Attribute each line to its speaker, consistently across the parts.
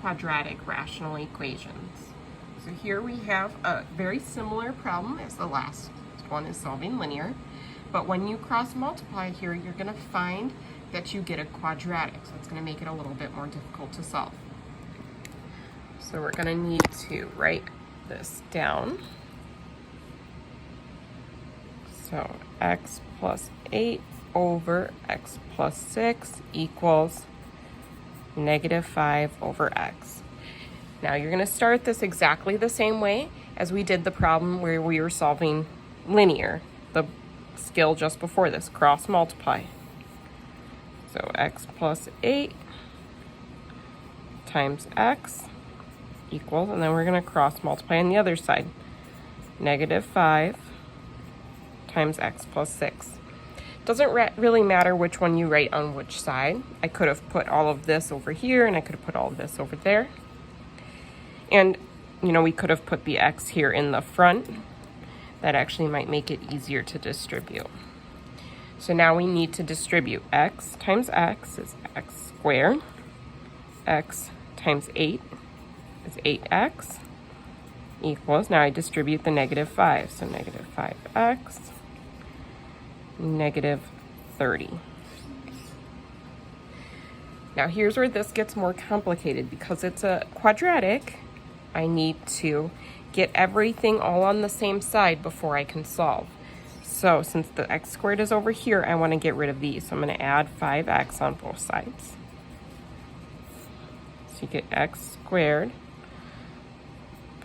Speaker 1: quadratic rational equations. So here we have a very similar problem as the last one is solving linear, but when you cross multiply here, you're going to find that you get a quadratic, so it's going to make it a little bit more difficult to solve. So we're going to need to write this down. So x plus 8 over x plus 6 equals negative 5 over x. Now you're going to start this exactly the same way as we did the problem where we were solving linear, the skill just before this, cross multiply. So x plus 8 times x equals, and then we're going to cross multiply on the other side, negative 5 times x plus 6. Doesn't really matter which one you write on which side. I could have put all of this over here and I could have put all of this over there. And, you know, we could have put the x here in the front. That actually might make it easier to distribute. So now we need to distribute x times x is x squared. X times 8 is 8x equals, now I distribute the negative 5. So negative 5x, negative 30. Now here's where this gets more complicated. Because it's a quadratic, I need to get everything all on the same side before I can solve. So since the x squared is over here, I want to get rid of these. So I'm going to add 5x on both sides. So you get x squared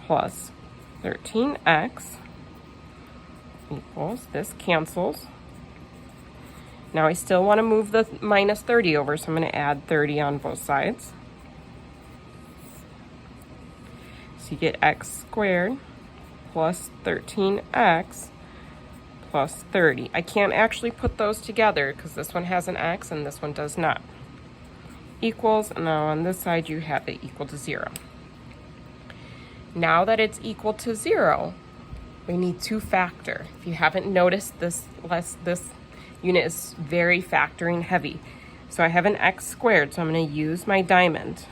Speaker 1: plus 13x equals, this cancels. Now I still want to move the minus 30 over, so I'm going to add 30 on both sides. So you get x squared plus 13x plus 30. I can't actually put those together because this one has an x and this one does not. Equals, and now on this side you have it equal to 0. Now that it's equal to 0, we need to factor. If you haven't noticed, this unit is very factoring heavy. So I have an x squared, so I'm going to use my diamond.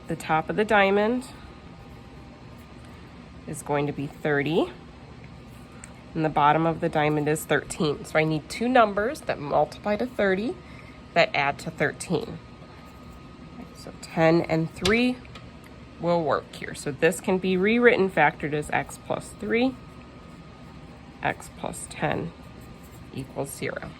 Speaker 1: The top of the diamond is going to be 30, and the bottom of the diamond is 13. So I need two numbers that multiply to 30 that add to 13. So 10 and 3 will work here. So this can be rewritten factored as x plus 3, x plus 10 equals 0.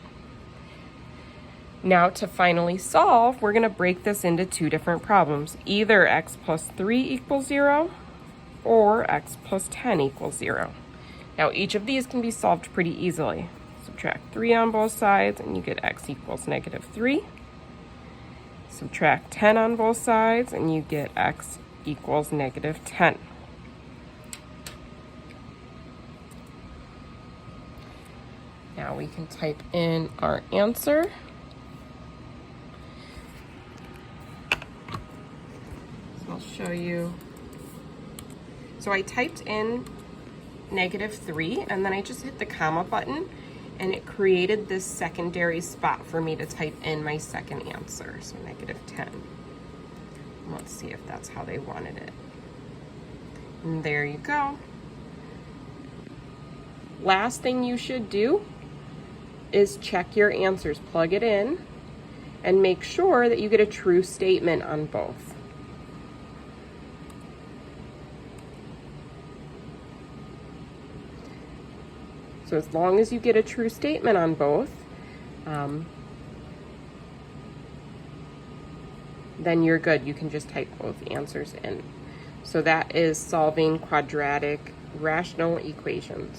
Speaker 1: Now to finally solve, we're going to break this into two different problems. Either x plus 3 equals 0 or x plus 10 equals 0. Now each of these can be solved pretty easily. Subtract 3 on both sides and you get x equals negative 3. Subtract 10 on both sides and you get x equals negative 10. Now we can type in our answer. So I'll show you. So I typed in negative 3 and then I just hit the comma button and it created this secondary spot for me to type in my second answer. So negative 10. Let's see if that's how they wanted it. And there you go. Last thing you should do is check your answers. Plug it in and make sure that you get a true statement on both. So as long as you get a true statement on both, then you're good. You can just type both answers in. So that is solving quadratic rational equations.